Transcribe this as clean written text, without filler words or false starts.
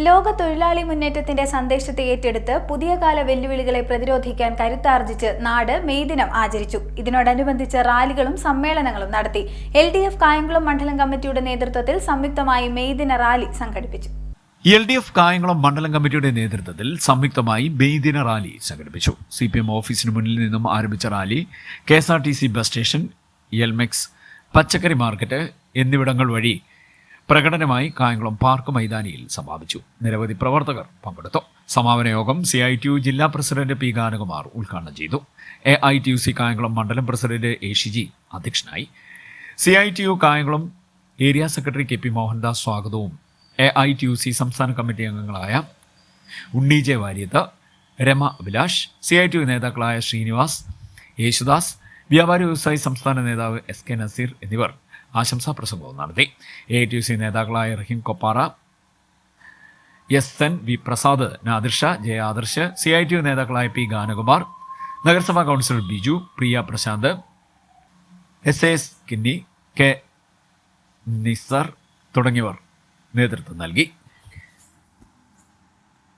ലോക തൊഴിലാളി മുന്നേറ്റത്തിന്റെ സന്ദേശത്തെ ഏറ്റെടുത്ത് പുതിയ കാല വെല്ലുവിളികളെ പ്രതിരോധിക്കാൻ കരുത്താർജിച്ച് നാട് മെയ് ദിനം ആചരിച്ചു. ഇതിനോടനുബന്ധിച്ച് റാലികളും സമ്മേളനങ്ങളും നടത്തി. LDF കായംകുളം മണ്ഡലം കമ്മിറ്റിയുടെ നേതൃത്വത്തിൽ സംയുക്തമായി മെയ് ദിന റാലി സംഘടിപ്പിച്ചു. LDF കായംകുളം മണ്ഡലം കമ്മിറ്റിയുടെ നേതൃത്വത്തിൽ സംയുക്തമായി മെയ് ദിന റാലി സംഘടിപ്പിച്ചു. CPM ഓഫീസിന് മുന്നിൽ നിന്നും ആരംഭിച്ച rally KSRTC bus station, Elmex, പച്ചക്കറി മാർക്കറ്റ് എന്നിവിടങ്ങൾ വഴി പ്രകടനമായി കായംകുളം പാർക്ക് മൈതാനിയിൽ സമാപിച്ചു. നിരവധി പ്രവർത്തകർ പങ്കെടുത്തു. സമാപന യോഗം CITU ജില്ലാ പ്രസിഡന്റ് P. ഗാനകുമാർ ഉദ്ഘാടനം ചെയ്തു. AITUC കായംകുളം മണ്ഡലം പ്രസിഡന്റ് ACG അധ്യക്ഷനായി. CITU Kayamkulam area secretary KP Mohandas സ്വാഗതവും AITUC സംസ്ഥാന കമ്മിറ്റി അംഗങ്ങളായ ഉണ്ണി ജെ വാര്യത്ത്, രമ അഭിലാഷ്, CITU നേതാക്കളായ ശ്രീനിവാസ്, യേശുദാസ്, വ്യാപാരി വ്യവസായി സംസ്ഥാന നേതാവ് SK നസീർ എന്നിവർ ആശംസാ പ്രസംഗവും നടത്തി. AITUC നേതാക്കളായ Rahim Koppara, SN V Prasad, Nadir Shah, Jaya Adarsh, CITU നേതാക്കളായ P. ഗാനകുമാർ, നഗരസഭാ councillor Biju, Priya Prashanth, SAS Kinni, K. Nisar തുടങ്ങിയവർ നേതൃത്വം നൽകി.